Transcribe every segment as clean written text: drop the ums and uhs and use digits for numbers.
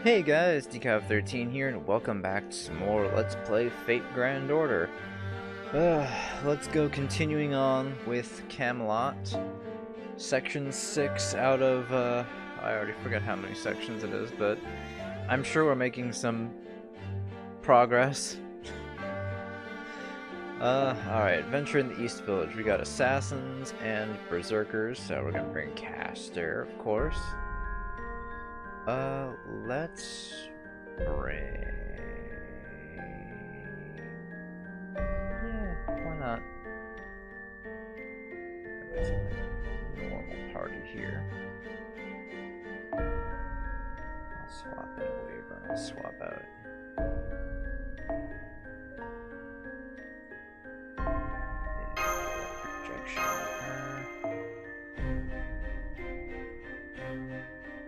Hey guys, Decav13 here, and welcome back to some more Let's Play Fate Grand Order. Let's go continuing on with Camelot. Section 6 out of, I already forgot how many sections it is, but I'm sure we're making some progress. Alright, Adventure in the East Village. We got assassins and berserkers, so we're gonna bring Castor, of course. Let's bring... Yeah, why not? It's a normal party here. I'll swap in a waiver and I'll swap out. Yeah, projection on her.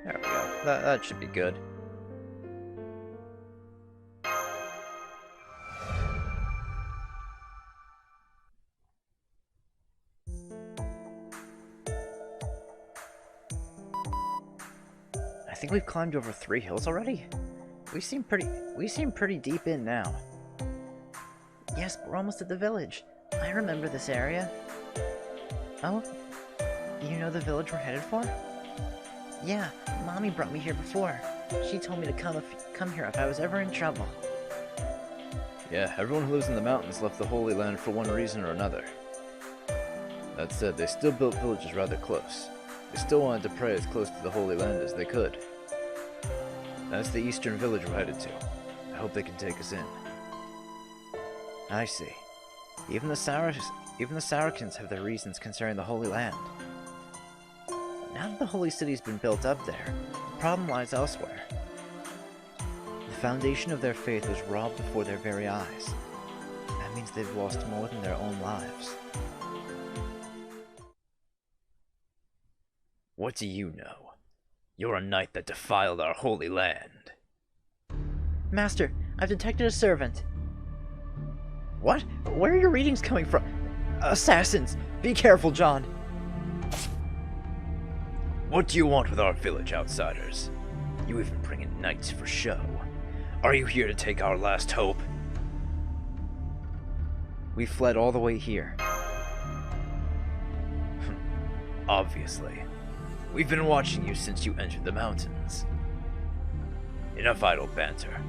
There we go. That should be good. I think we've climbed over 3 hills already. We seem pretty deep in now. Yes, but we're almost at the village. I remember this area. Oh? You know the village we're headed for? Yeah, Mommy brought me here before. She told me to come here if I was ever in trouble. Yeah, everyone who lives in the mountains left the Holy Land for one reason or another. That said, they still built villages rather close. They still wanted to pray as close to the Holy Land as they could. That's the eastern village we're headed to. I hope they can take us in. I see. Even the Saracens have their reasons concerning the Holy Land. Now that the Holy City's been built up there, the problem lies elsewhere. The foundation of their faith was robbed before their very eyes. That means they've lost more than their own lives. What do you know? You're a knight that defiled our Holy Land. Master, I've detected a servant. What? Where are your readings coming from? Assassins! Be careful, John! What do you want with our village, outsiders? You even bring in knights for show. Are you here to take our last hope? We fled all the way here. Obviously. We've been watching you since you entered the mountains. Enough idle banter.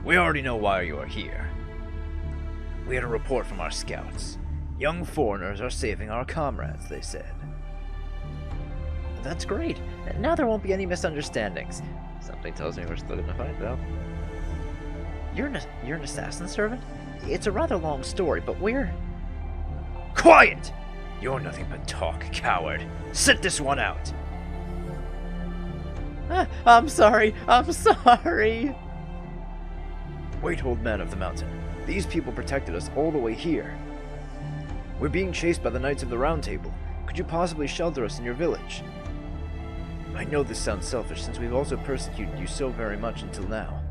We already know why you are here. We had a report from our scouts. Young foreigners are saving our comrades, they said. That's great. Now there won't be any misunderstandings. Something tells me we're still gonna fight, though. You're an assassin servant? It's a rather long story, but we're... Quiet! You're nothing but talk, coward. Sit this one out! I'm sorry. Wait, old man of the mountain. These people protected us all the way here. We're being chased by the Knights of the Round Table. Could you possibly shelter us in your village? I know this sounds selfish, since we've also persecuted you so very much until now.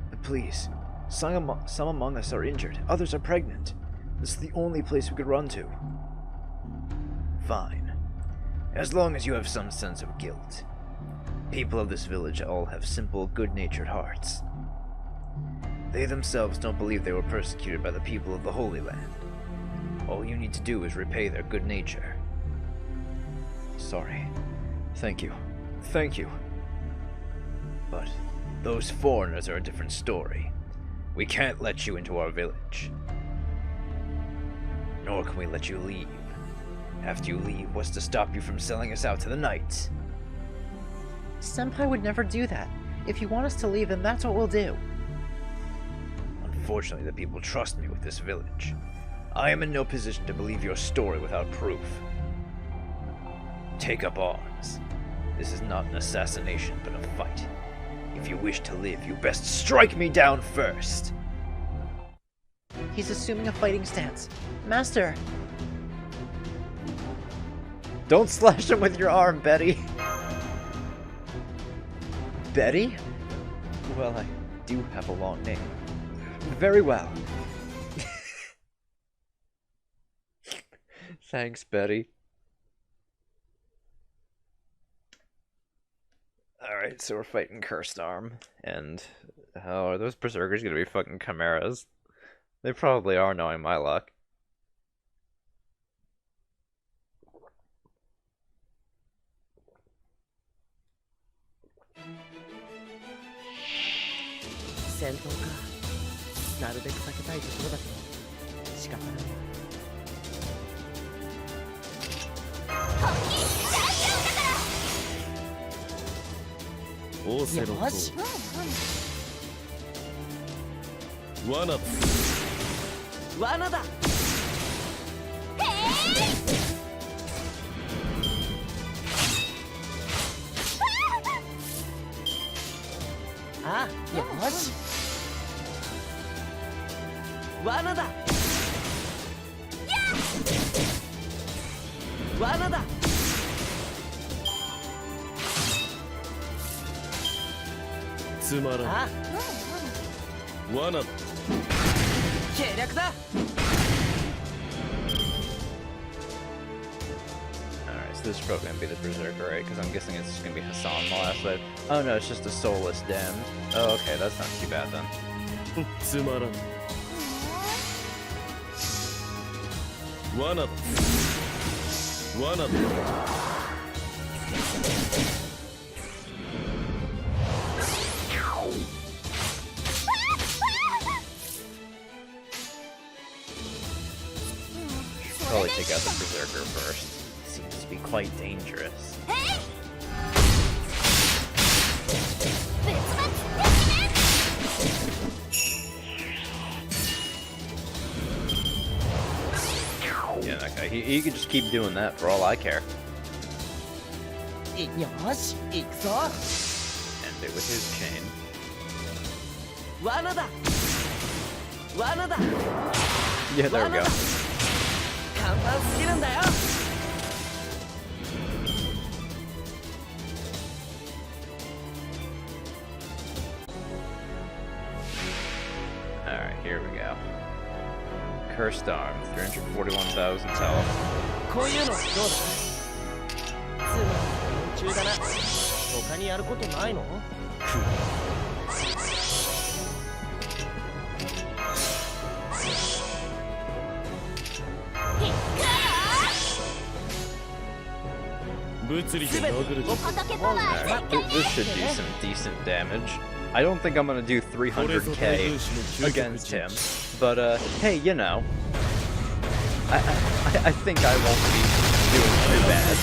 But please, some among us are injured, others are pregnant. This is the only place we could run to. Fine. As long as you have some sense of guilt. People of this village all have simple, good-natured hearts. They themselves don't believe they were persecuted by the people of the Holy Land. All you need to do is repay their good nature. Sorry. Thank you. Thank you. But those foreigners are a different story. We can't let you into our village. Nor can we let you leave. After you leave, what's to stop you from selling us out to the Knights? Senpai would never do that. If you want us to leave, then that's what we'll do. Unfortunately, the people trust me with this village. I am in no position to believe your story without proof. Take up arms. This is not an assassination, but a fight. If you wish to live, you best strike me down first! He's assuming a fighting stance. Master! Don't slash him with your arm, Betty! Betty? Well, I do have a long name. Very well. Thanks, Betty. Alright. Alright, so we're fighting Cursed Arm, and oh, are those berserkers gonna be fucking chimeras? They probably are, knowing my luck. Alright, so this is probably gonna be the berserker, right? Because I'm guessing it's just gonna be Hassan the last wave. Oh no, it's just a soulless damned. Oh, okay, that's not too bad then. Probably take out the berserker first. Seems to be quite dangerous. Yeah, that guy. He could just keep doing that for all I care. End it with his chain. Yeah, there we go. Alright, here we go. Cursed Arm, 341,000 health. こういうのどうだ？つまり夢中だな。他にやることないの？物理で殴るぞ。 Alright, this should do some decent damage. I don't think I'm gonna do 300k against him, but hey, you know, I think I won't be doing too bad.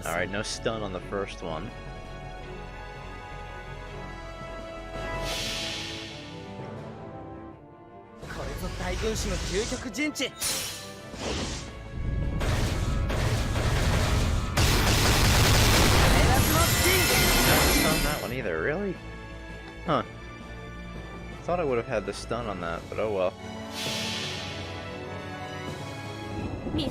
Alright, no stun on the first one. Not that one either, really? Huh. Thought I would have had the stun on that, but oh well. We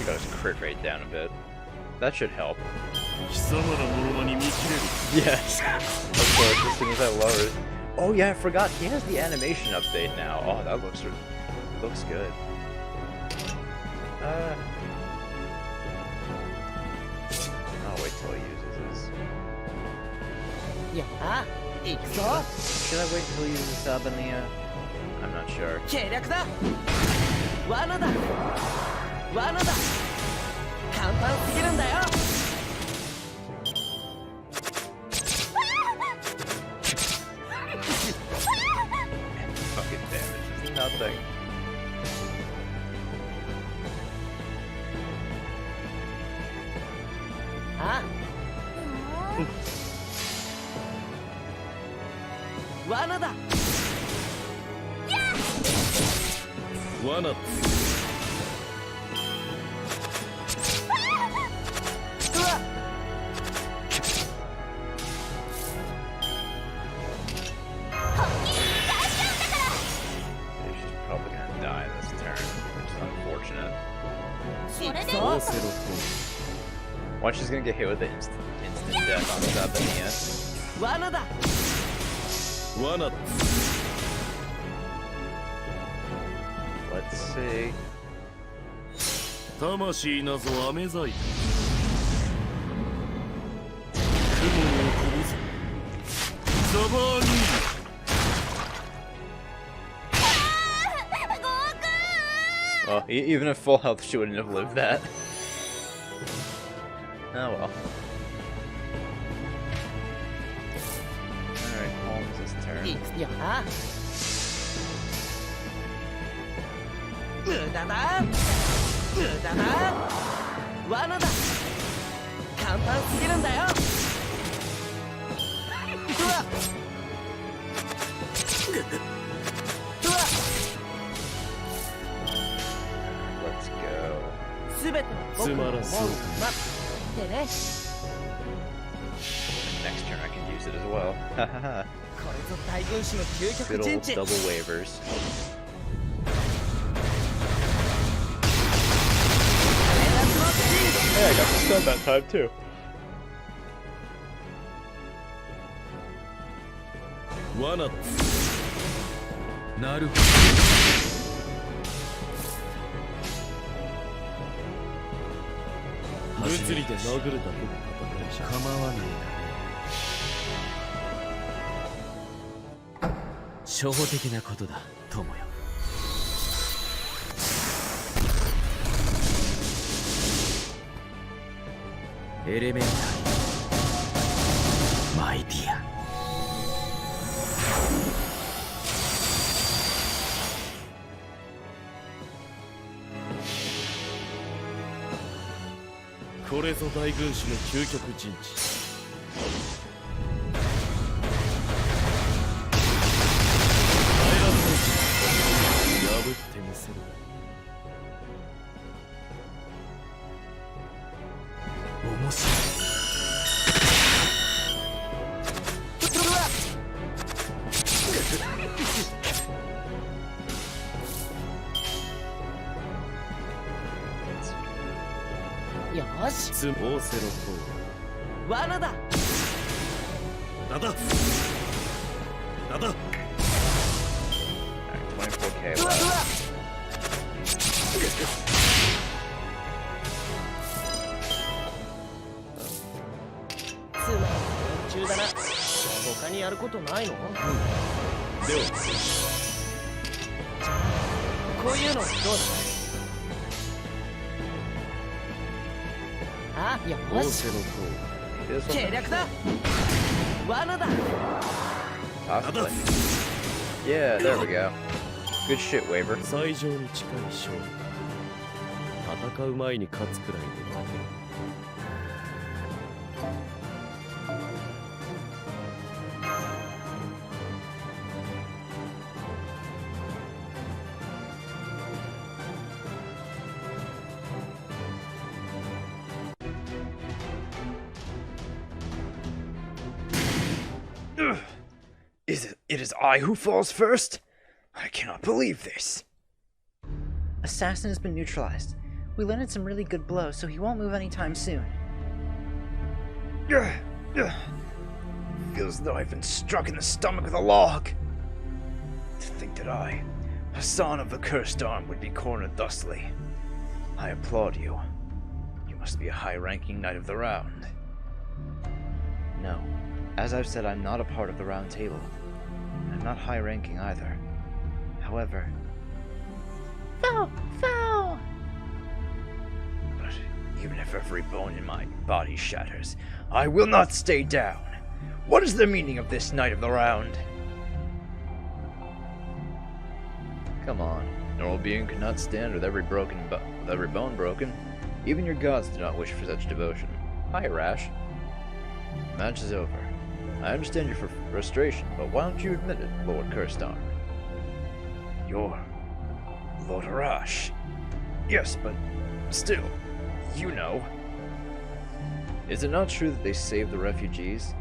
got his crit rate down a bit. That should help. Yes, of course, as soon as I lower it. Oh yeah, I forgot, he has the animation update now. Oh, that looks good. I'll wait till he uses his... Should I wait till he uses Sabania? I'm not sure. Fucking damage is nothing. She's probably gonna die this turn, which is unfortunate. Watch, she's gonna get hit with the instant death on Sabania. 罠だ。罠だ。 Let's see. 魂なぞ飴細工。雲をこぼす。ザバーニー。 Well, even at full health, she wouldn't have lived that. Oh well. Alright, Holmes' turn. いくよな。無駄だ。無駄だ。罠だ。簡単すぎるんだよ。うわっ。うわっ。 Let's go. すべて僕の思うままでね。 Next turn I can use it as well. Hahaha. これぞ大軍師の究極 Good 陣 old 地。 double waivers. Hey, I got the stun that time too. 罠だ。なるほど。物理で殴るだけの戦いじゃ構わねえな。初歩的なことだ、友よ。エレメンタリーマイディア。これぞ大軍師の究極陣地。破ってみせる。面白い。よし。オーセロト罠だ。ー。だだ。だだ。 Alright, 24k うわうわ。 left. つまり連中だな。他にやることないの？では、こういうのどうだ？あ、よし。オーセロト This one 計略だ。罠だ。 possibly. Yeah, there we go. Good shit, waiver. ー。最上に近い勝利。戦う前に勝つくらいで負ける。It is I who falls first? I cannot believe this. Assassin has been neutralized. We landed some really good blows, so he won't move anytime soon. Feels as though I've been struck in the stomach with a log. To think that I, Hassan of the Cursed Arm, would be cornered thusly. I applaud you. You must be a high-ranking Knight of the Round. No. As I've said, I'm not a part of the Round Table. I'm not high-ranking either. However... Foul! Foul! But even if every bone in my body shatters, I will not stay down. What is the meaning of this Knight of the Round? Come on. Normal being could not stand with every bone broken. Even your gods do not wish for such devotion. Hi, Rash. Match is over. I understand your frustration, but why don't you admit it, Lord Cursed Arm? You're Lord Arash. Yes, but still, you know. Is it not true that they saved the refugees?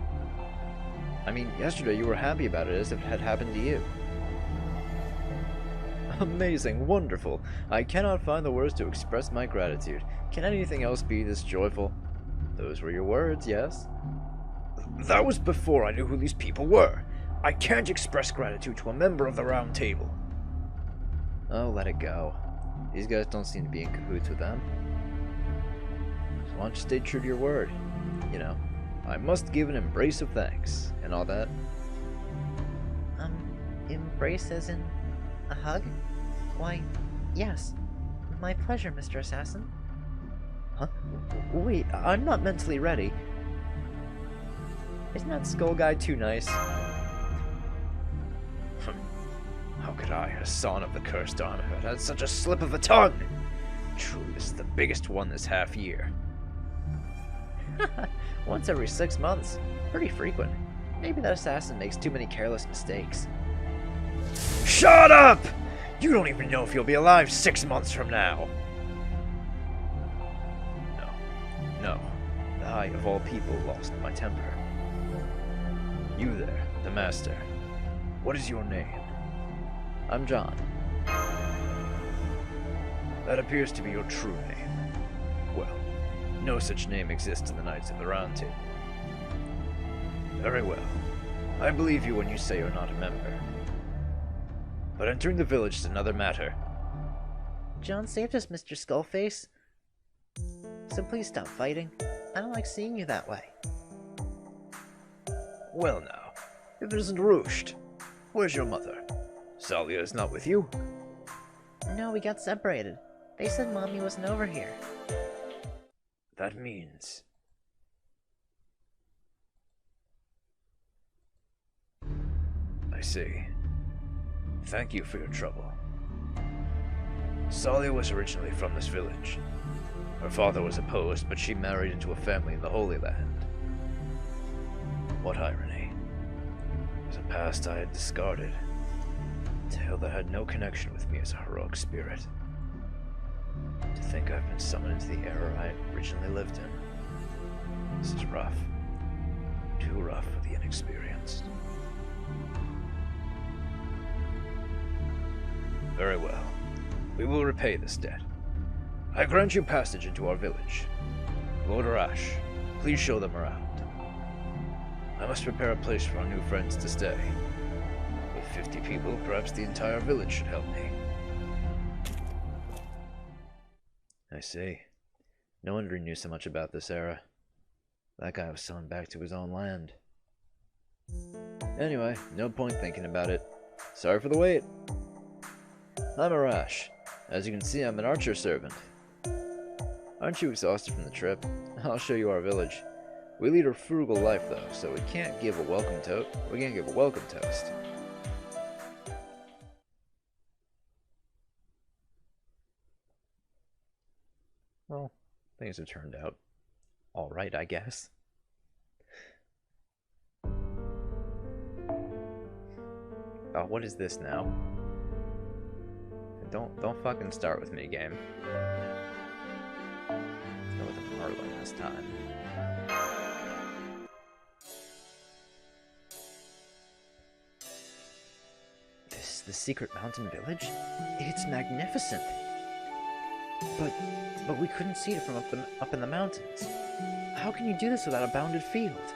I mean, yesterday you were happy about it as if it had happened to you. Amazing, wonderful. I cannot find the words to express my gratitude. Can anything else be this joyful? Those were your words, yes? That was before I knew who these people were. I can't express gratitude to a member of the Round Table. Oh, let it go. These guys don't seem to be in cahoots with them. So why don't you stay true to your word? You know, I must give an embrace of thanks, and all that. Embrace as in a hug? Why, yes. My pleasure, Mr. Assassin. Huh? Wait, I'm not mentally ready. Isn't that skull guy too nice? How could I, a son of the cursed armor, have had such a slip of a tongue? Truly, this is the biggest one this half year. Once every 6 months. Pretty frequent. Maybe that assassin makes too many careless mistakes. Shut up! You don't even know if you'll be alive 6 months from now. No. I, of all people, lost my temper. You there, the master. What is your name? I'm John. That appears to be your true name. Well, no such name exists in the Knights of the Round Table. Very well. I believe you when you say you're not a member. But entering the village is another matter. John saved us, Mr. Skullface. So please stop fighting. I don't like seeing you that way. Well now, if it isn't Roosht, where's your mother? Salia is not with you? No, we got separated. They said Mommy wasn't over here. That means... I see. Thank you for your trouble. Salia was originally from this village. Her father was opposed, but she married into a family in the Holy Land. What irony. It was a past I had discarded. A tale that had no connection with me as a heroic spirit. To think I've been summoned into the era I originally lived in. This is rough. Too rough for the inexperienced. Very well. We will repay this debt. I grant you passage into our village. Lord Arash, please show them around. I must prepare a place for our new friends to stay. With 50 people, perhaps the entire village should help me. I see. No wonder he knew so much about this era. That guy was selling back to his own land. Anyway, no point thinking about it. Sorry for the wait. I'm Arash. As you can see, I'm an archer servant. Aren't you exhausted from the trip? I'll show you our village. We lead a frugal life, though, so we can't give a welcome toast. Well, things have turned out all right, I guess. Oh, what is this now? Don't fucking start with me, game. Let's go with a Merlin this time. This is the secret mountain village? It's magnificent. But we couldn't see it from up in the mountains. How can you do this without a bounded field?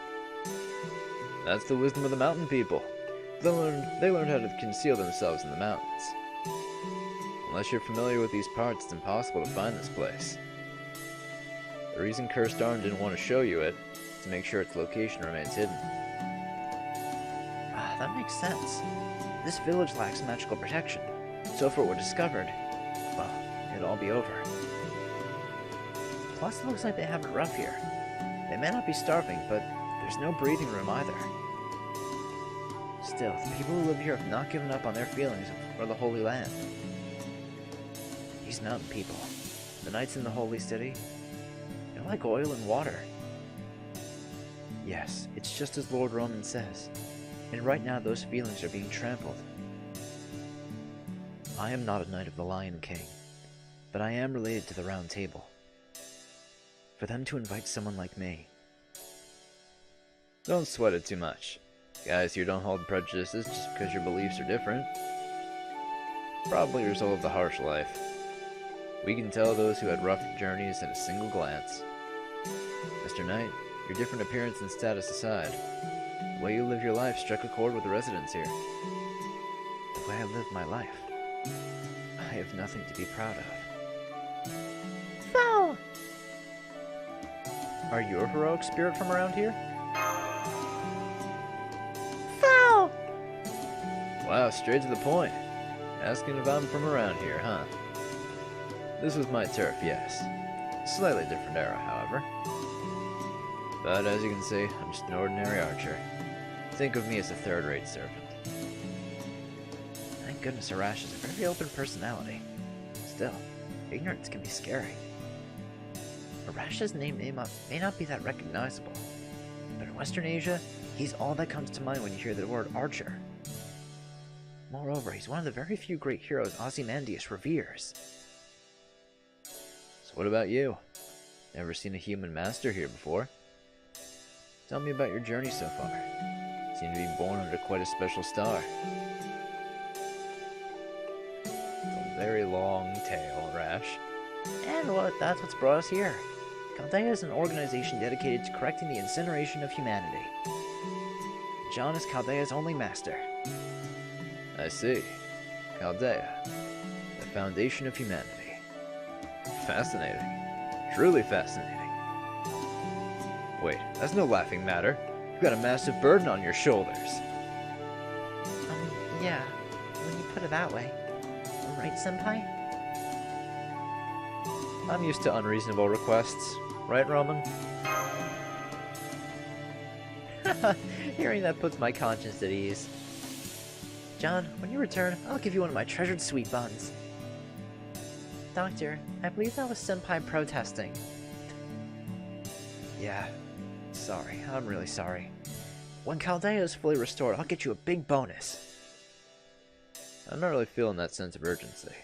That's the wisdom of the mountain people. They learned how to conceal themselves in the mountains. Unless you're familiar with these parts, it's impossible to find this place. The reason Cursed Arm didn't want to show you it is to make sure its location remains hidden. Ah, that makes sense. This village lacks magical protection, so if it were discovered, well, it'd all be over. Plus, it looks like they have it rough here. They may not be starving, but there's no breathing room either. Still, the people who live here have not given up on their feelings for the Holy Land. These mountain people, the knights in the Holy City, they're like oil and water. Yes, it's just as Lord Roman says, and right now those feelings are being trampled. I am not a Knight of the Lion King, but I am related to the Round Table. For them to invite someone like me... Don't sweat it too much. Guys here don't hold prejudices just because your beliefs are different. Probably a result of the harsh life. We can tell those who had rough journeys in a single glance. Mr. Knight, Your different appearance and status aside, the way you live your life struck a chord with the residents here. The way I live my life, I have nothing to be proud of. Foul! Are you a heroic spirit from around here? Foul! Wow, straight to the point. Asking if I'm from around here, huh? This was my turf, yes. Slightly different era, however. But as you can see, I'm just an ordinary archer. Think of me as a third-rate servant. Thank goodness Arash has a very open personality. Still, ignorance can be scary. Arash's name may not be that recognizable, but in Western Asia, he's all that comes to mind when you hear the word archer. Moreover, he's one of the very few great heroes Ozymandias reveres. So what about you? Never seen a human master here before? Tell me about your journey so far. Seem to be born under quite a special star. It's a very long tale, Rash. And that's what's brought us here. Chaldea is an organization dedicated to correcting the incineration of humanity. John is Chaldea's only master. I see. Chaldea, the foundation of humanity. Fascinating. Truly fascinating. Wait, that's no laughing matter. You've got a massive burden on your shoulders. Yeah, when you put it that way. Right, Senpai? I'm used to unreasonable requests. Right, Roman? Hearing that puts my conscience at ease. John, when you return, I'll give you one of my treasured sweet buns. Doctor, I believe that was Senpai protesting. Yeah, sorry. I'm really sorry. When Chaldea is fully restored, I'll get you a big bonus. I'm not really feeling that sense of urgency.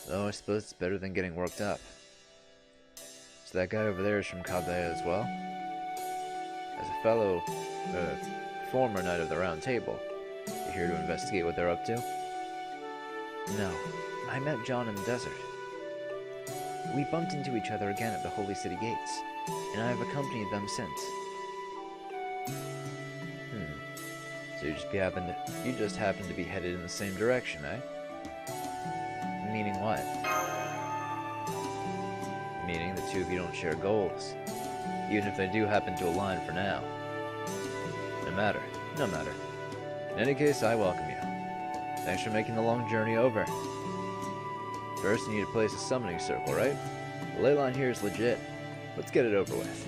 Though I suppose it's better than getting worked up. So that guy over there is from Chaldea as well? As a fellow, former Knight of the Round Table, you here to investigate what they're up to? No, I met John in the desert. We bumped into each other again at the Holy City gates, and I have accompanied them since. So you just happen to be headed in the same direction, eh? Meaning what? Meaning the two of you don't share goals, even if they do happen to align for now. No matter. In any case, I welcome you. Thanks for making the long journey over. First, you need to place a summoning circle, right? The ley line here is legit. Let's get it over with.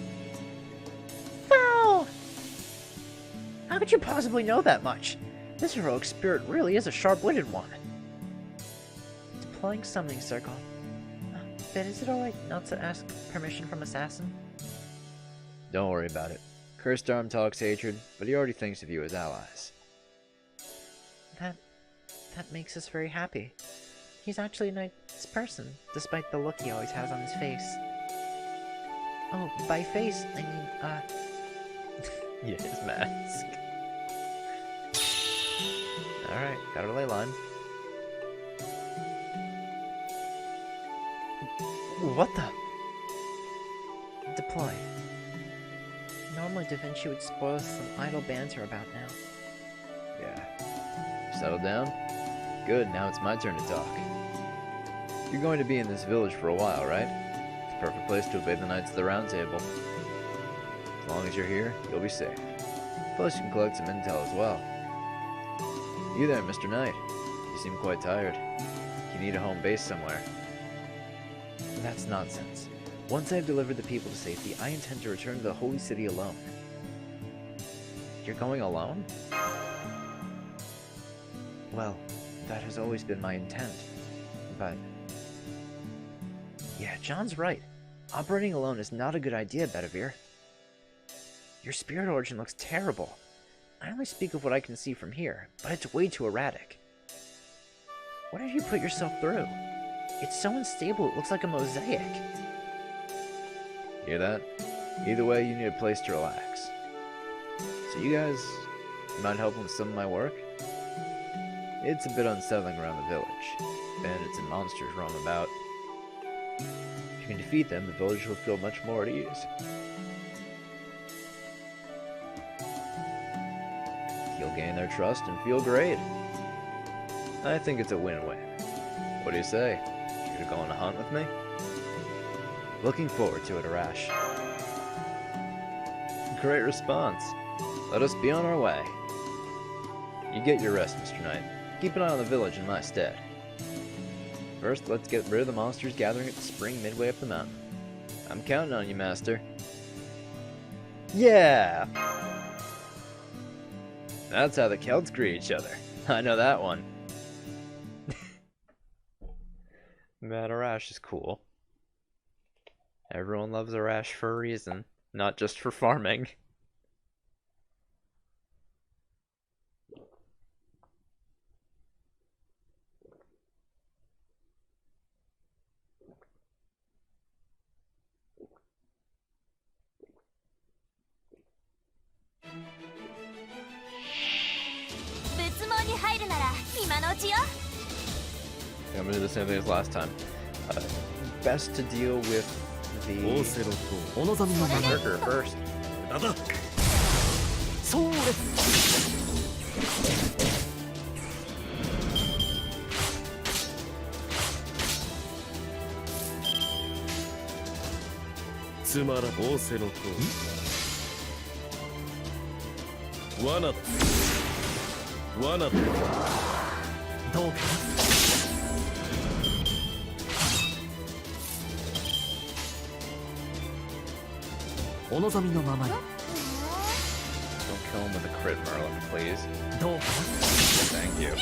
Foul! How could you possibly know that much? This heroic spirit really is a sharp-witted one. Deploying summoning circle. But is it alright not to ask permission from Assassin? Don't worry about it. Cursed Arm talks hatred, but he already thinks of you as allies. That makes us very happy. He's actually a nice person, despite the look he always has on his face. Oh, by face, I mean, Yeah, his mask. Alright, got a ley line. What the? deploy. Normally Da Vinci would spoil some idle banter about now. Yeah. Settled down? Good, now it's my turn to talk. You're going to be in this village for a while, right? It's a perfect place to obey the Knights of the Round Table. As long as you're here, you'll be safe. Plus, you can collect some intel as well. You there, Mr. Knight. You seem quite tired. You need a home base somewhere. That's nonsense. Once I've delivered the people to safety, I intend to return to the Holy City alone. You're going alone? Well, that has always been my intent. But... yeah, John's right. Operating alone is not a good idea, Bedivere. Your spirit origin looks terrible. I only speak of what I can see from here, but it's way too erratic. What have you put yourself through? It's so unstable it looks like a mosaic. Hear that? Either way, you need a place to relax. So you guys mind helping with some of my work? It's a bit unsettling around the village. Bandits and monsters roam about. If you can defeat them, the village will feel much more at ease. You'll gain their trust and feel great. I think it's a win-win. What do you say? You're going to hunt with me? Looking forward to it, Arash. Great response. Let us be on our way. You get your rest, Mr. Knight. Keep an eye on the village in my stead. First, let's get rid of the monsters gathering at the spring midway up the mountain. I'm counting on you, Master. Yeah! That's how the Celts greet each other. I know that one. Man, Arash is cool. Everyone loves Arash for a reason, not just for farming. I'm gonna do the same thing as last time. Best to deal with the オーセロットをお望みのまま berserker first. だだそうですつまらオーセロット罠だ罠だどうかお望みのままに Don't kill him with a crit, Merlin, please. どうか Thank you.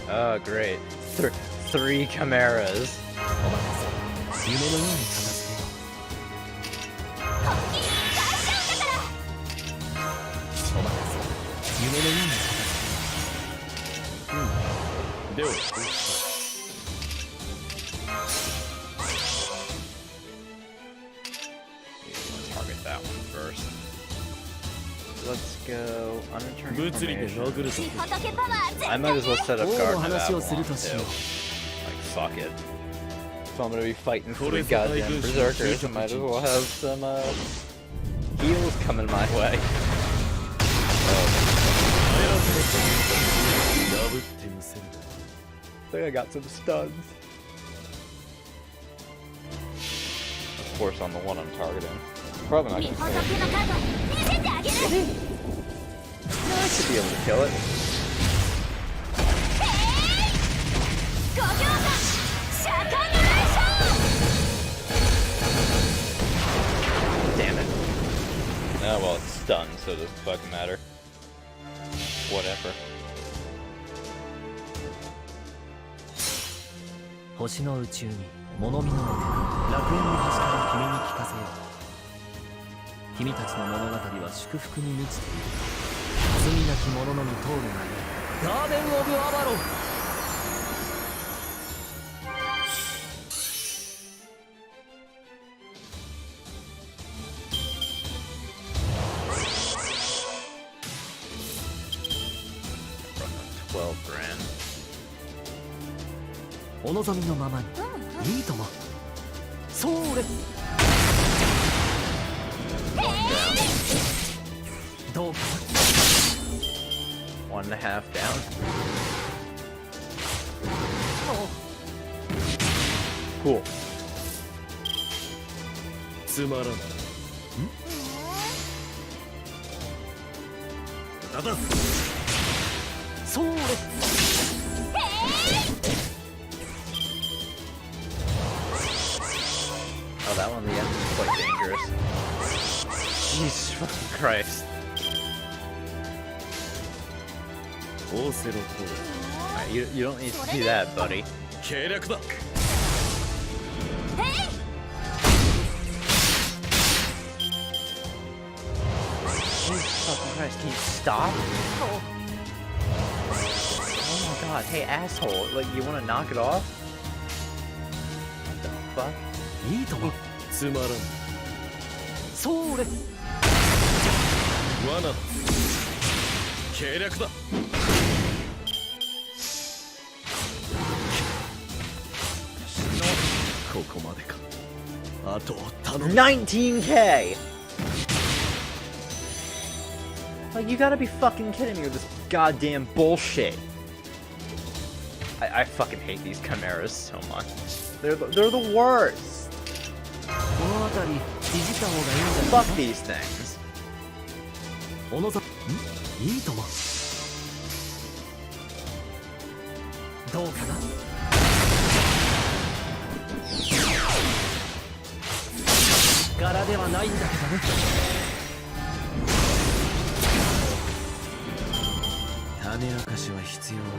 Oh, great. Three chimeras. 夢のように片付けようお任せ夢のように片付けようでは Target that one first. Let's go uninterred 物理で formation. 殴るぞ I might as well set up 王 guard の in 話 that をする one とし too. よう Like, fuck it. So I'm gonna be fighting three goddamn berserkers. I might as well have some heals coming my way. 破ってみせる I think I got some stuns. Of course, on the one I'm targeting. Probably not gonna kill it. I should be able to kill it. Damn it. Oh well, it's stunned, so it doesn't fucking matter. Whatever. 星の宇宙に物見のもて楽園の端から君に聞かせよう君たちの物語は祝福に満ちている罪なき者のみ通るがよいガーデン・オブ・アバロン 12 grand. お望みのままにいいともそれ One down. どうか 1.5 down. Cool. つまらんだだそれ Oh, that one, the end is quite dangerous. Jesus fucking Christ. オーセロット Alright, you don't need to do that, buddy. 計略だ Jesus fucking Christ, can you stop? Oh my god, hey asshole, like you wanna knock it off? What the fuck? いいともつまらんそれ罠だ計略だ Fuck ここまでか。あとを頼む。 19K! Like, you gotta be fucking kidding me with this goddamn bullshit. I fucking hate these chimeras so much. They're the worst. この辺りいじった方がいいんじゃない Fuck these things. 小野さん、いいとも。どうかな。柄ではないんだけどね。種明かしは必要なの。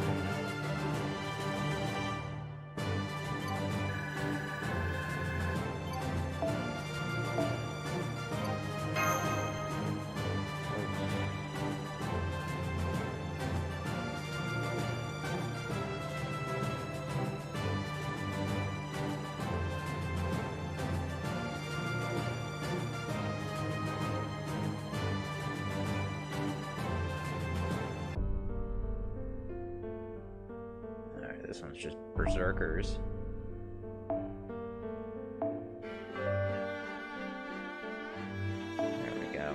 Alright, this one's just berserkers. There we go.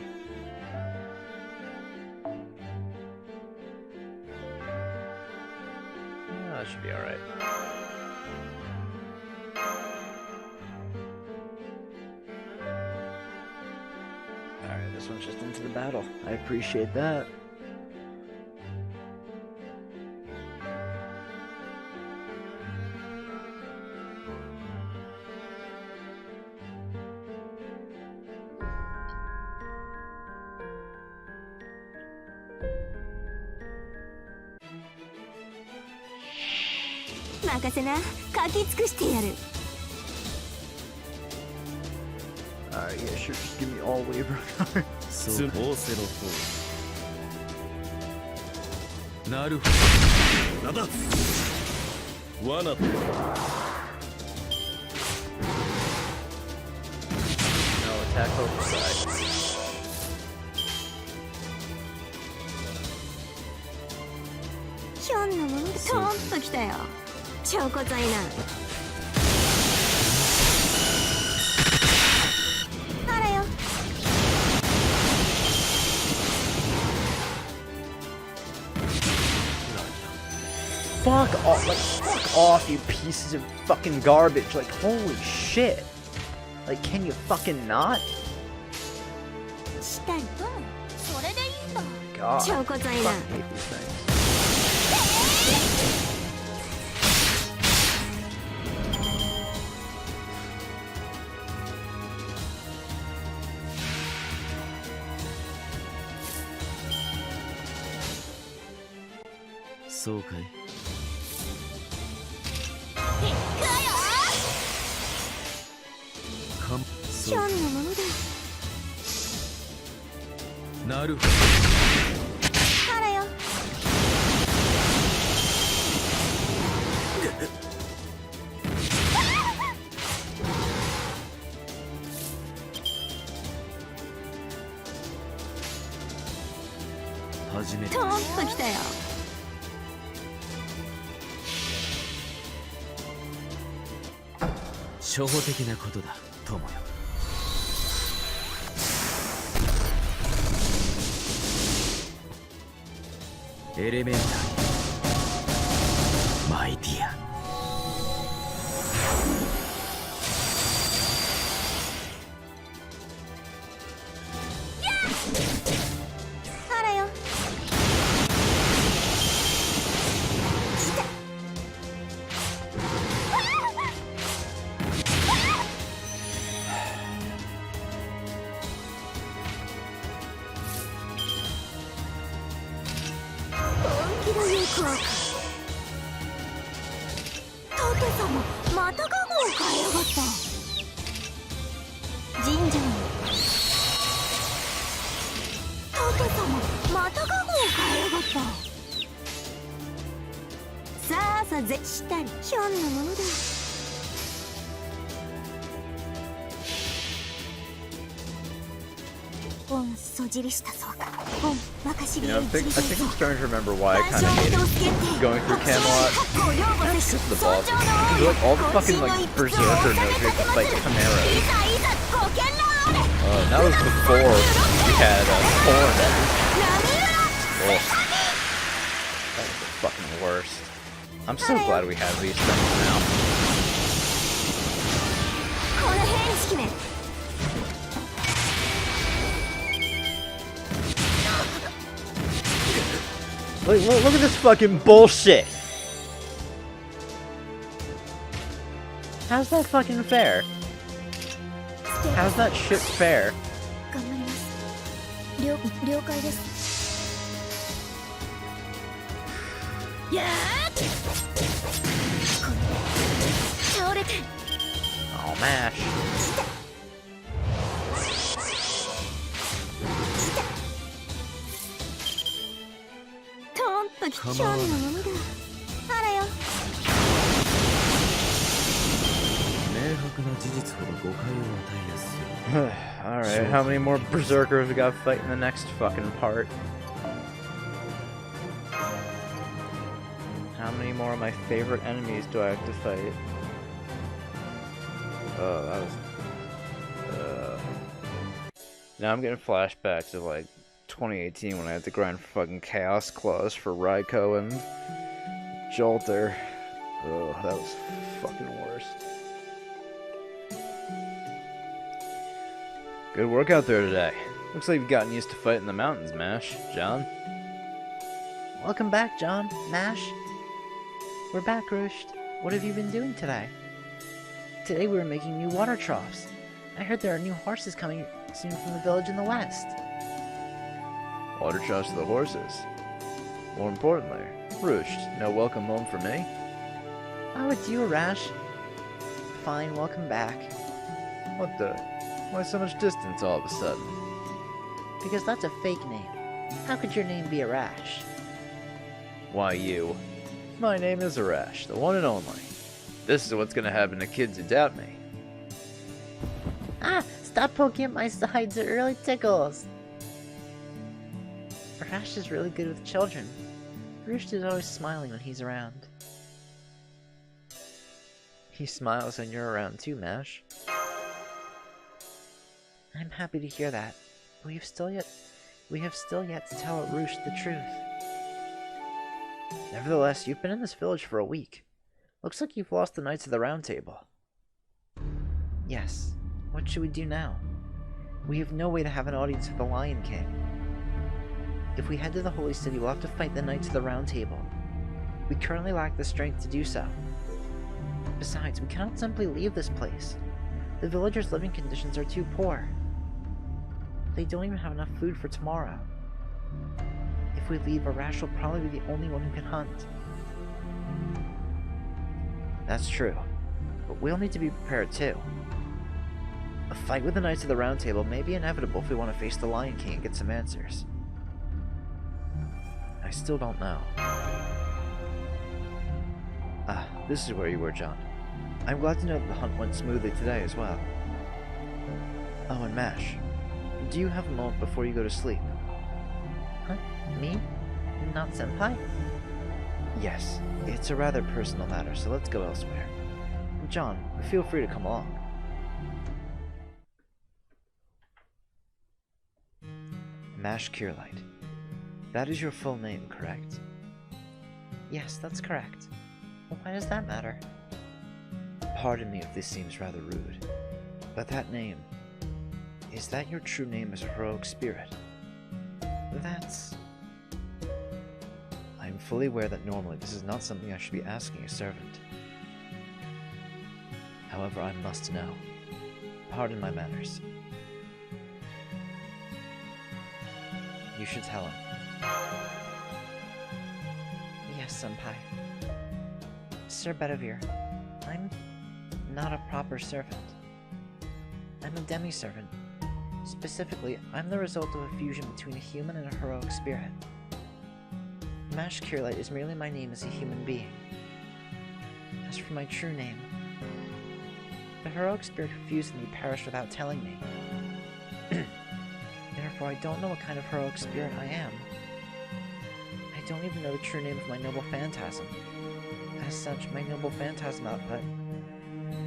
Oh, that should be alright. Alright, this one's just into the battle. I appreciate that. Alright, yeah, sure, just give me all waiver cards. そうか。オセロ4。なるほど。なんだ。罠だ。 No attack overside. ひょんなものでトーンときたよ。超こざいな。あらよ。 Fuck off, like, fuck off, you pieces of fucking garbage. Like, holy shit. Like, can you fucking not? したい。それでいいんだ。 God, 超こざいな。 fucking hate these things. そうかい。かん、ひょんなものだ。なるほあらよ。 初めてトーンときたよ。 初歩的なことだ、友よ。エレメンタリーマイディア。あらよ。 タト様、またカゴを変えやがった。神社に。タト様、またカゴを変えやがった。さあさぜしたりひょんなものだ。ボンス。そじりしたそうか。本若し You り know, I think I'm starting to remember why I kind of hated going through Camelot. It's just the boss. Because like all the fucking like berserker notes we have to fight Chimeras. That was before we had Thorn. Oh, that was the fucking worst. I'm so glad we have these things now. この変式め Look at this fucking bullshit. How's that fucking fair? How's that shit fair? 頑張ります。了解です。やー倒れて Oh, mash. トーンと興味のままだ。あらよ。明白な事実ほど誤解を与えやすい。 Alright, how many more berserkers we gotta fight in the next fucking part? How many more of my favorite enemies do I have to fight? Oh, that was... Now I'm getting flashbacks of like 2018 when I had to grind for fucking Chaos Claws for Raikou and Jolter. Oh, that was fucking worst. Good work out there today. Looks like you've gotten used to fighting the mountains, Mash. John? Welcome back, John. Mash. We're back, Rushed. What have you been doing today? Today we were making new water troughs. I heard there are new horses coming soon from the village in the west. Water troughs for the horses. More importantly, Rushed, no welcome home for me? Oh, it's you, Arash. Fine, welcome back. What the? Why so much distance all of a sudden? Because that's a fake name. How could your name be Arash? Why you? My name is Arash, the one and only. This is what's gonna happen to kids who doubt me. Ah! Stop poking at my sides, it really tickles! Arash is really good with children. Roost is always smiling when he's around. He smiles when you're around too, Mash. I'm happy to hear that. We have still yet to tell Roost the truth. Nevertheless, you've been in this village for a week. Looks like you've lost the Knights of the Round Table. Yes. What should we do now? We have no way to have an audience with the Lion King. If we head to the Holy City, we'll have to fight the Knights of the Round Table. We currently lack the strength to do so. Besides, we cannot simply leave this place. The villagers' living conditions are too poor. They don't even have enough food for tomorrow. If we leave, Arash will probably be the only one who can hunt. That's true, but we'll need to be prepared too. A fight with the Knights of the Round Table may be inevitable if we want to face the Lion King and get some answers. I still don't know. Ah, this is where you were, John. I'm glad to know that the hunt went smoothly today as well. Oh, and Mash, do you have a moment before you go to sleep? Huh? Me? Not Senpai? Yes, it's a rather personal matter, so let's go elsewhere. John, feel free to come along. Mash Kierlight. That is your full name, correct? Yes, that's correct. Why does that matter? Pardon me if this seems rather rude, but that name, is that your true name as a heroic spirit? That's... I am fully aware that normally this is not something I should be asking a servant. However, I must know. Pardon my manners. You should tell him. Yes, Senpai. Sir Bedivere, I'm not a proper servant. I'm a demi-servant. Specifically, I'm the result of a fusion between a human and a heroic spirit. Mash Kierlight is merely my name as a human being. As for my true name, the heroic spirit who fused in me perished without telling me. In her therefore I don't know what kind of heroic spirit I am. I don't even know the true name of my noble phantasm. As such, my noble phantasm output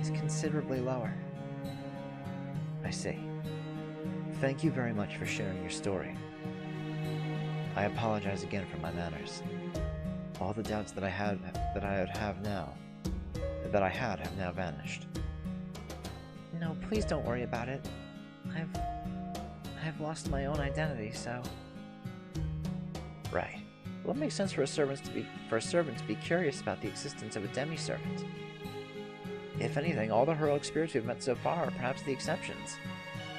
is considerably lower. I see. Thank you very much for sharing your story. I apologize again for my manners. All the doubts that I had have now vanished. No, please don't worry about it. I've lost my own identity, so... Right. What makes sense for a servant to be curious about the existence of a demi-servant? If anything, all the heroic spirits we've met so far are perhaps the exceptions.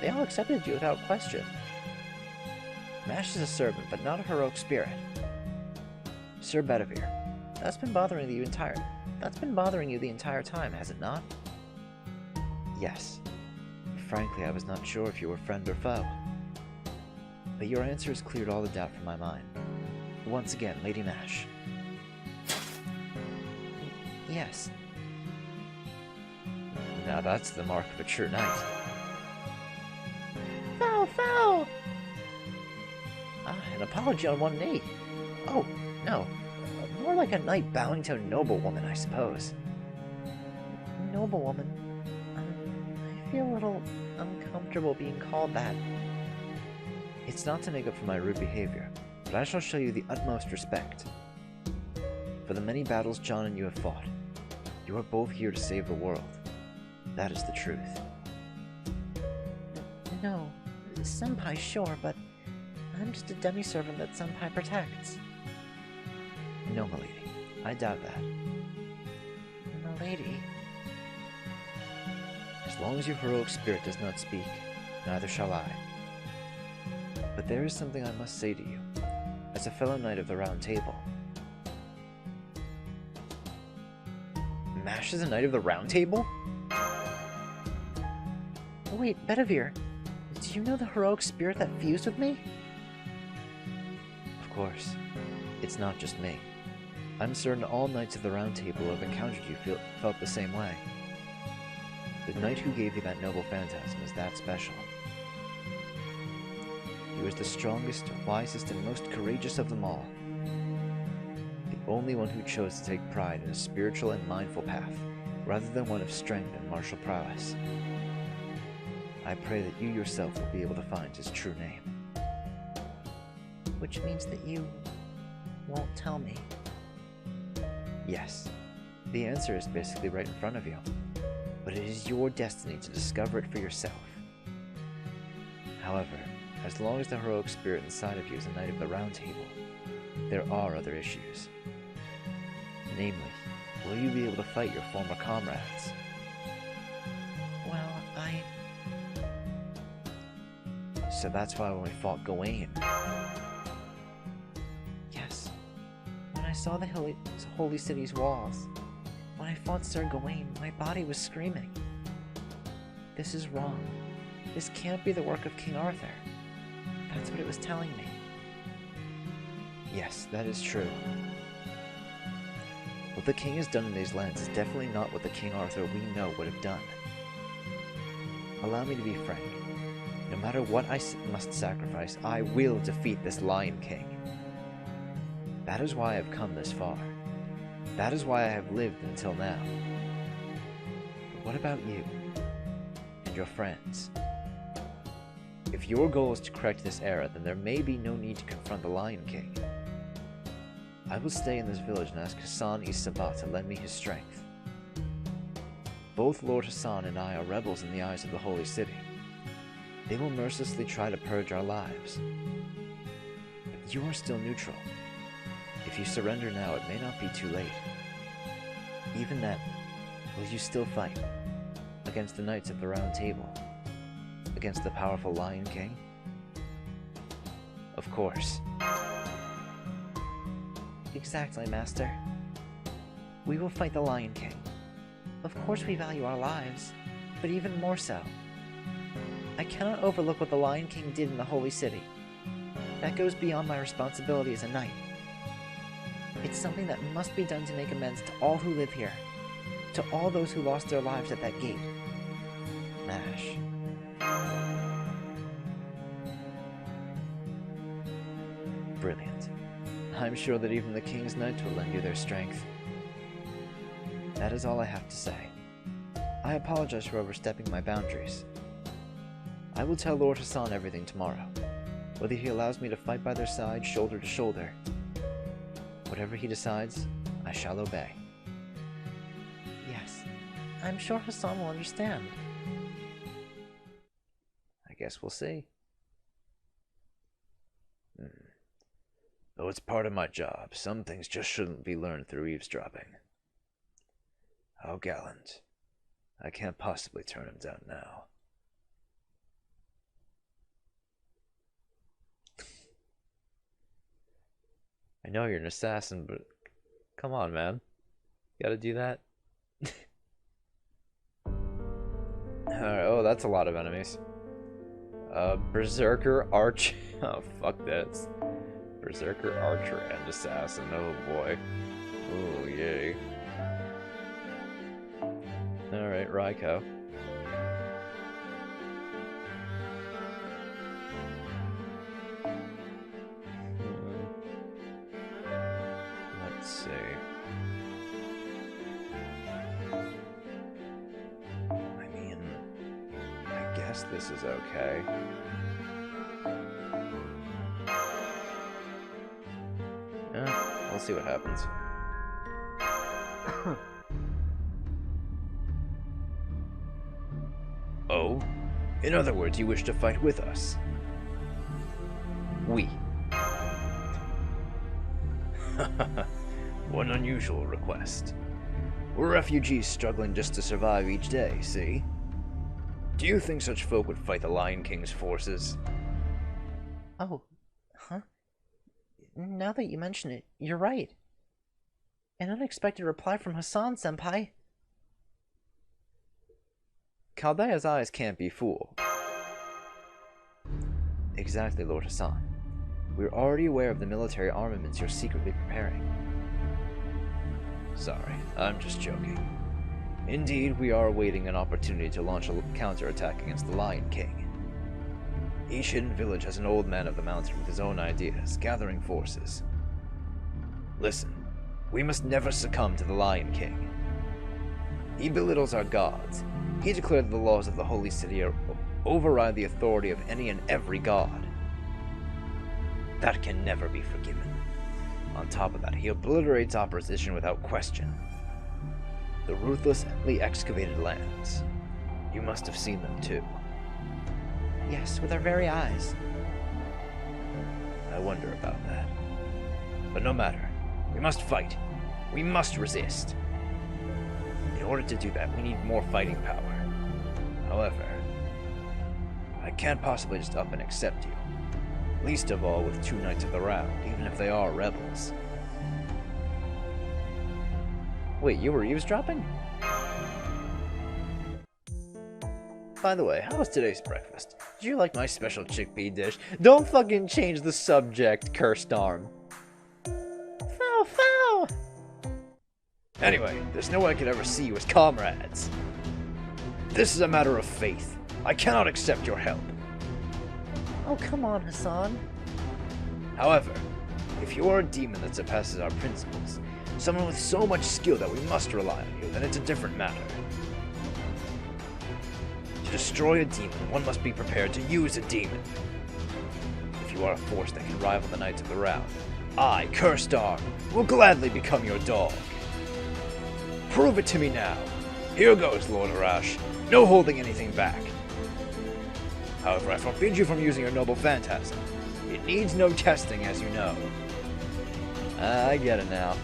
They all accepted you without question. Mash is a servant, but not a heroic spirit. Sir Bedivere, that's been bothering you the entire time, has it not? Yes. Frankly, I was not sure if you were friend or foe. But your answer has cleared all the doubt from my mind. Once again, Lady Mash. Yes. Now that's the mark of a true knight. Foul, foul! An apology on one knee. Oh, no. More like a knight bowing to a noblewoman, I suppose. Noblewoman? I feel a little uncomfortable being called that. It's not to make up for my rude behavior, but I shall show you the utmost respect. For the many battles John and you have fought, you are both here to save the world. That is the truth. No, Senpai, sure, but I'm just a demi-servant that Senpai protects. No, milady, I doubt that. Milady? As long as your heroic spirit does not speak, neither shall I. But there is something I must say to you, as a fellow knight of the Round Table. Mash is a knight of the Round Table? Wait, Bedivere, do you know the heroic spirit that fused with me? Of course. It's not just me. I'm certain all knights of the Round Table who have encountered you felt the same way. The knight who gave you that noble phantasm is that special. He was the strongest, wisest, and most courageous of them all. The only one who chose to take pride in a spiritual and mindful path, rather than one of strength and martial prowess. I pray that you yourself will be able to find his true name. Which means that you won't tell me. Yes. The answer is basically right in front of you. But it is your destiny to discover it for yourself. However, as long as the heroic spirit inside of you is a knight of the Round Table, there are other issues. Namely, will you be able to fight your former comrades? Well, So that's why when we fought Gawain... Yes. When I saw the holy city's walls, when I fought Sir Gawain, my body was screaming. This is wrong. This can't be the work of King Arthur. That's what it was telling me. Yes, that is true. What the king has done in these lands is definitely not what the King Arthur we know would have done. Allow me to be frank. No matter what I must sacrifice, I will defeat this Lion King. That is why I've come this far. That is why I have lived until now. But what about you? And your friends? If your goal is to correct this error, then there may be no need to confront the Lion King. I will stay in this village and ask Hassan-i-Sabah to lend me his strength. Both Lord Hassan and I are rebels in the eyes of the Holy City. They will mercilessly try to purge our lives. But you are still neutral. If you surrender now, it may not be too late. Even then, will you still fight? Against the Knights of the Round Table? Against the powerful Lion King? Of course. Exactly, Master. We will fight the Lion King. Of course we value our lives, but even more so. I cannot overlook what the Lion King did in the Holy City. That goes beyond my responsibility as a knight. It's something that must be done to make amends to all who live here, to all those who lost their lives at that gate. Mash. brilliant. I'm sure that even the King's Knights will lend you their strength. That is all I have to say. I apologize for overstepping my boundaries. I will tell Lord Hassan everything tomorrow. Whether he allows me to fight by their side, shoulder to shoulder. Whatever he decides, I shall obey. Yes, I'm sure Hassan will understand. I guess we'll see. Though it's part of my job, some things just shouldn't be learned through eavesdropping. How gallant. I can't possibly turn him down now. I know you're an assassin, but come on, man. You gotta do that. Alright, oh, that's a lot of enemies. Berserker, Arch... Oh, fuck this. Berserker, Archer, and Assassin. Oh, boy. Oh, yay. Alright, Raiko. Let's see. I mean, I guess this is okay. Yeah, we'll see what happens. Oh? In other words, you wish to fight with us? We. What an unusual request. We're refugees struggling just to survive each day, see? Do you think such folk would fight the Lion King's forces? Oh, huh? Now that you mention it, you're right. An unexpected reply from Hassan-senpai. Chaldea's eyes can't be fooled. Exactly, Lord Hassan. We're already aware of the military armaments you're secretly preparing. Sorry, I'm just joking. Indeed, we are awaiting an opportunity to launch a counterattack against the Lion King. Each hidden village has an old man of the mountain with his own ideas, gathering forces. Listen, we must never succumb to the Lion King. He belittles our gods. He declared that the laws of the Holy City override the authority of any and every god. That can never be forgiven. On top of that, he obliterates opposition without question. The ruthlessly excavated lands. You must have seen them too. Yes, with our very eyes. I wonder about that. But no matter. We must fight. We must resist. In order to do that, we need more fighting power. However, I can't possibly just up and accept you. Least of all with two Knights of the Round, even if they are rebels. Wait, you were eavesdropping? By the way, how was today's breakfast? Did you like my special chickpea dish? Don't fucking change the subject, cursed arm. Fow, fow! Anyway, there's no way I could ever see you as comrades. This is a matter of faith. I cannot accept your help. Oh, come on, Hassan. However, if you are a demon that surpasses our principles, someone with so much skill that we must rely on you, then it's a different matter. To destroy a demon, one must be prepared to use a demon. If you are a force that can rival the Knights of the Round, I, Cursed Arm, will gladly become your dog. Prove it to me now. Here goes, Lord Arash. No holding anything back. However, I forbid you from using your noble phantasm. It needs no testing, as you know. I get it now.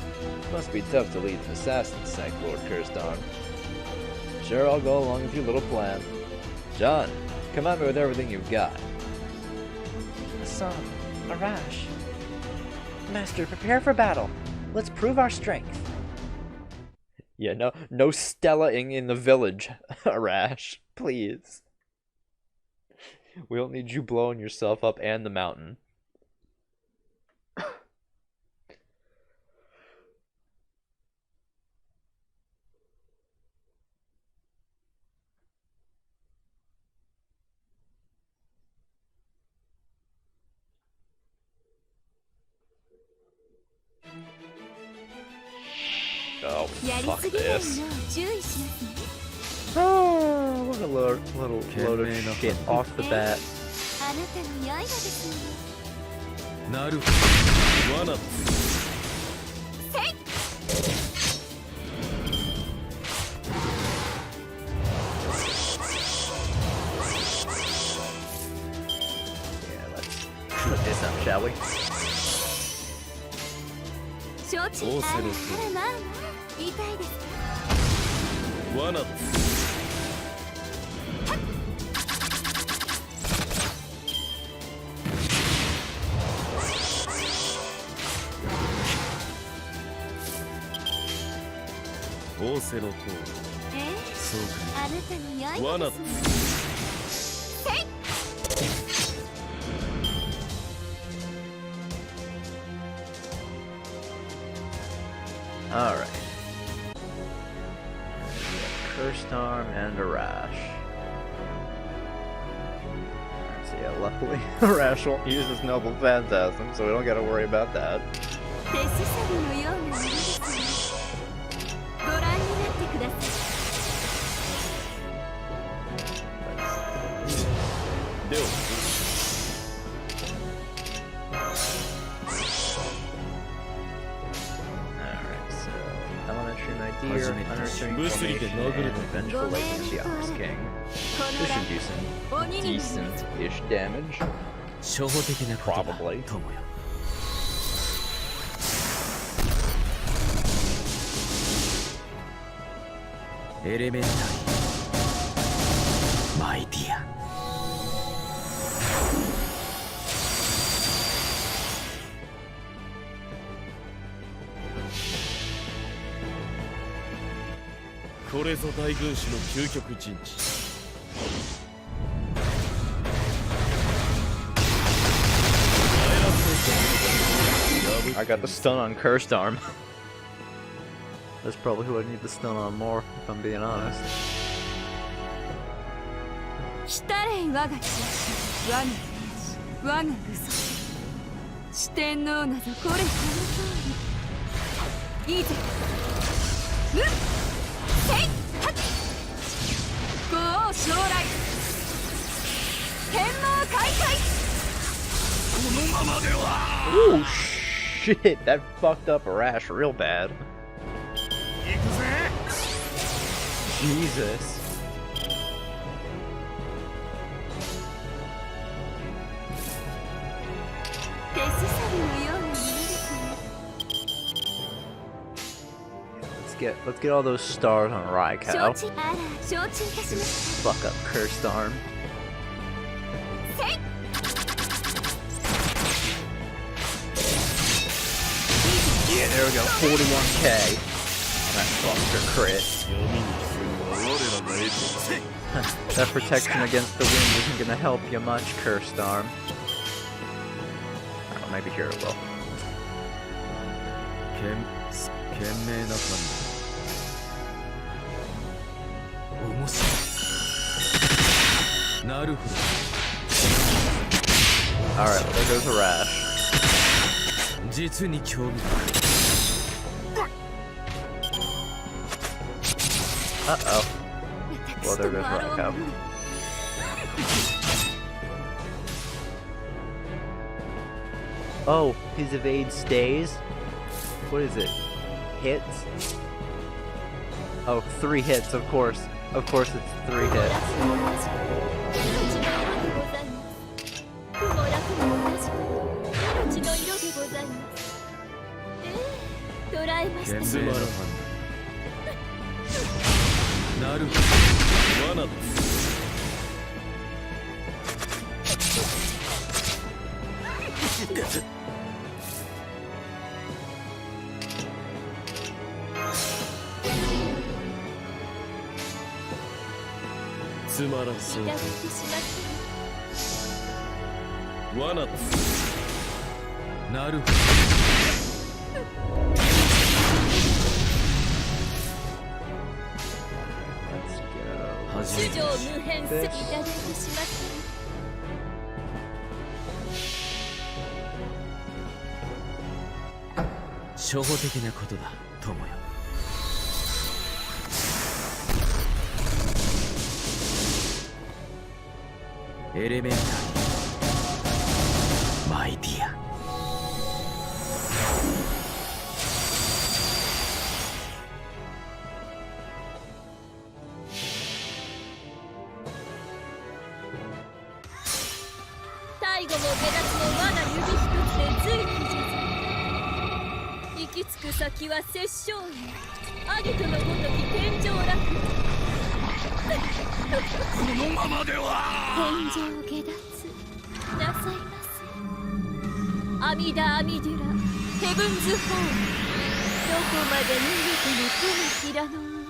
Must be tough to lead an assassin's sect, Lord Cursed Arm. Sure, I'll go along with your little plan. John, come at me with everything you've got. Hassan, Arash. Master, prepare for battle. Let's prove our strength. Yeah, no Stellaing in the village, Arash. Please. We don't need you blowing yourself up and the mountain. やり Fuck すぎないよう this. 注意しますね。 Oh, what a load of shit off the bat. あなたの刃ですの。なるほど罠だ。Yeah, let's put this up, shall we? 承知。オーセロあらまあまあ痛いですか。罠だ。オーセロとそうかあなたの刃罠だ。ですの。せい。 Alright. Cursed Arm and a Rash. So yeah, luckily Rash won't use his Noble Phantasm, so we don't gotta worry about that. 手すさびのようなものですね。ご覧になってください。では Alright, so Elementary My Dear, Unearthing Busri de Formation, Noguru. and Vengeful Lightning the Ox King. こ This の should do some 鬼に decent-ish damage. 初歩的なことだ Probably. 友よ。エレメンタリーマイディア。 これぞ大軍師の究極陣地。 I got the stun on Cursed Arm. That's probably who I need the stun on more, if I'm being honest. 来たれい我が血我が我が嘘四天王などこれこの通りいざむっせいはっご王将来天網開会 Oh shit, that fucked up Rash real bad. Jesus. 手すさびのようなものですね Let's get all those stars on 承 Raikou. 知あら承知いたしました Fuck up Cursed Arm. せい Yeah, there we go. 41k on that Buster crit. 闇に潜むは我らがエリア。 That protection against the wind isn't gonna help you much, Cursed Arm. Oh, maybe here it will. 賢明な判面白い。断。なるほ Alright, well, there goes a Rash. 実に興味深い。 Uh-oh. Well, there goes Raikou. Oh, his evade stays? What is it? Hits? Oh, 3 hits, of course. Of course it's 3 hits. 捕らえました賢明な判断。なるほど。罠だ。つまらんそういただいてしまった罠だ。なるほど。 Let's go. 初めて無変すいただいてしまった初歩的なことだ友よ。エレメンタリーマイディア。最後も下脱もまだ指一つで随気じゃぞ。行き着く先は殺生園、アギトのごとき天上楽園。このままでは天上下脱なさいませ。阿弥陀阿弥陀ラヘブンズホーム、どこまで逃げても手のひらの上。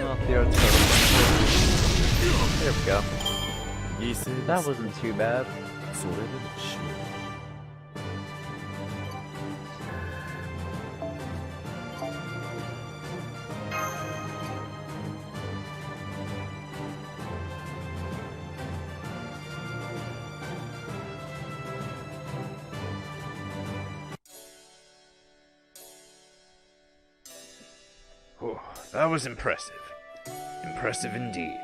Oh, the art's better. There we go. 犠牲 That wasn't too bad. それでも死ぬ。Oh, that was impressive. Impressive indeed.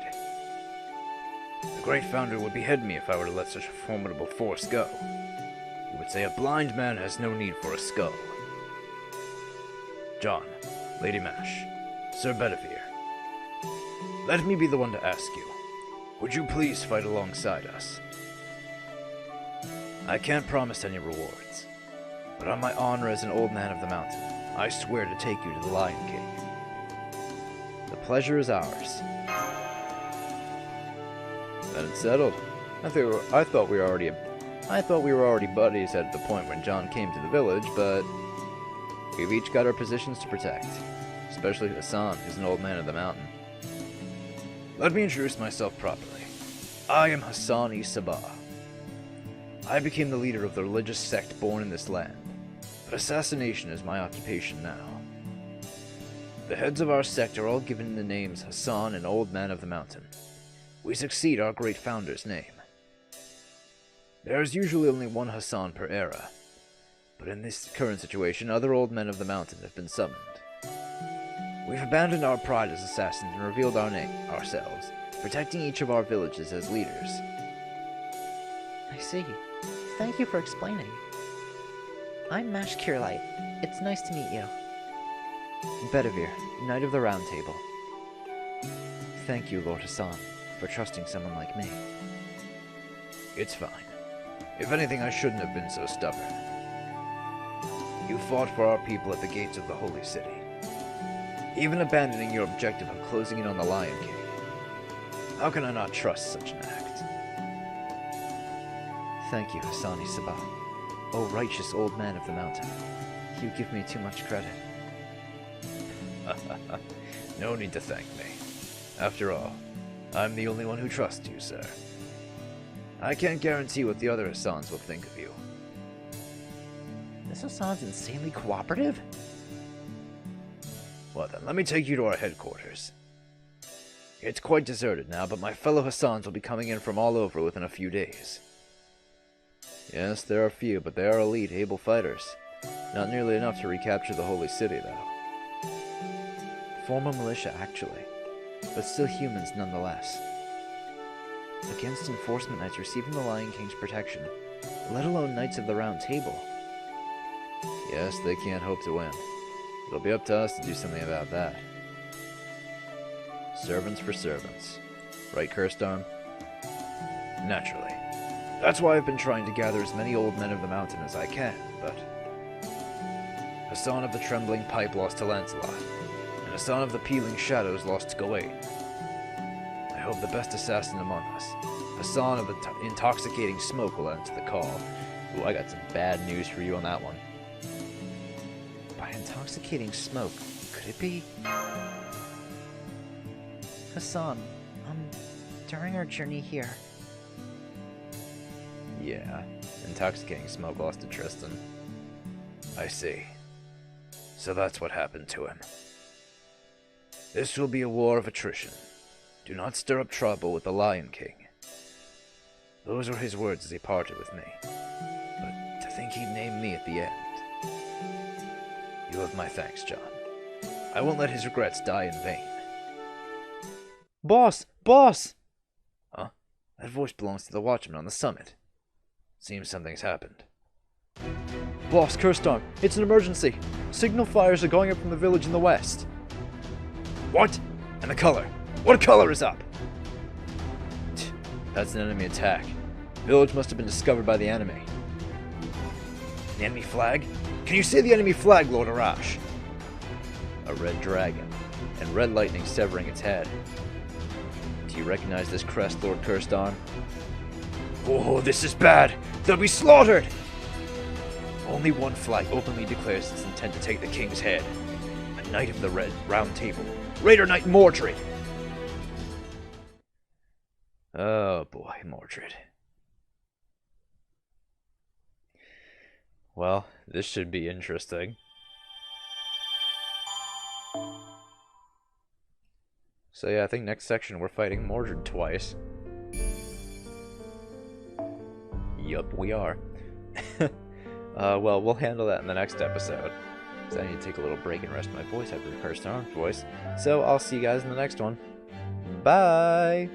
The great founder would behead me if I were to let such a formidable force go. He would say a blind man has no need for a skull. John, Lady Mash, Sir Bedivere, let me be the one to ask you. Would you please fight alongside us? I can't promise any rewards, but on my honor as an old man of the mountain, I swear to take you to the Lion King. The pleasure is ours. Then it's settled. I thought we were already buddies at the point when John came to the village, but we've each got our positions to protect, especially Hassan, who's an old man of the mountain. Let me introduce myself properly. I am Hassani Sabah. I became the leader of the religious sect born in this land, but assassination is my occupation now. The heads of our sect are all given the names Hassan and Old Man of the Mountain. We succeed our great founder's name. There is usually only one Hassan per era, but in this current situation, other Old Men of the Mountain have been summoned. We've abandoned our pride as assassins and revealed our name, ourselves, protecting each of our villages as leaders. I see. Thank you for explaining. I'm Mash Kirlight. It's nice to meet you. Bedivere, Knight of the Round Table. Thank you, Lord Hassan, for trusting someone like me. It's fine. If anything, I shouldn't have been so stubborn. You fought for our people at the gates of the Holy City, even abandoning your objective of closing in on the Lion King. How can I not trust such an act? Thank you, Hassani Sabah. O righteous old man of the mountain. You give me too much credit. No need to thank me. After all, I'm the only one who trusts you, sir. I can't guarantee what the other Hassans will think of you. This Hassan's insanely cooperative? Well then, let me take you to our headquarters. It's quite deserted now, but my fellow Hassans will be coming in from all over within a few days. Yes, there are few, but they are elite, able fighters. Not nearly enough to recapture the Holy City, though. Former militia, actually, but still humans nonetheless. Against enforcement knights receiving the Lion King's protection, let alone Knights of the Round Table. Yes, they can't hope to win. It'll be up to us to do something about that. Servants for servants. Right, Cursed-Arm? Naturally. That's why I've been trying to gather as many old men of the mountain as I can, but... Hassan of the Trembling Pipe lost to Lancelot, and Hassan of the Peeling Shadows lost to Gawain. I hope the best assassin among us, Hassan of the Intoxicating Smoke, will answer the call. Ooh, I got some bad news for you on that one. By intoxicating smoke, could it be? Hassan, during our journey here, Yeah, Intoxicating Smoke lost to Tristan. I see. So that's what happened to him. This will be a war of attrition. Do not stir up trouble with the Lion King. Those were his words as he parted with me. But to think he'd name me at the end. You have my thanks, John. I won't let his regrets die in vain. Boss! Boss! Huh? That voice belongs to the watchman on the summit. Seems something's happened. Boss, Cursed-Arm, it's an emergency. Signal fires are going up from the village in the west. What? And the color? What color is up? That's an enemy attack. Village must have been discovered by the enemy. The enemy flag? Can you see the enemy flag, Lord Arash? A red dragon, and red lightning severing its head. Do you recognize this crest, Lord Cursed-Arm? Oh, this is bad! They'll be slaughtered! Only one flag openly declares its intent to take the king's head. A knight of the Red Round Table. Raider Knight Mordred! Oh boy, Mordred. Well, this should be interesting. So yeah, I think next section we're fighting Mordred twice. Yup, we are. Well, we'll handle that in the next episode. So I need to take a little break and rest my voice after the Cursed-Arm's voice. So I'll see you guys in the next one. Bye!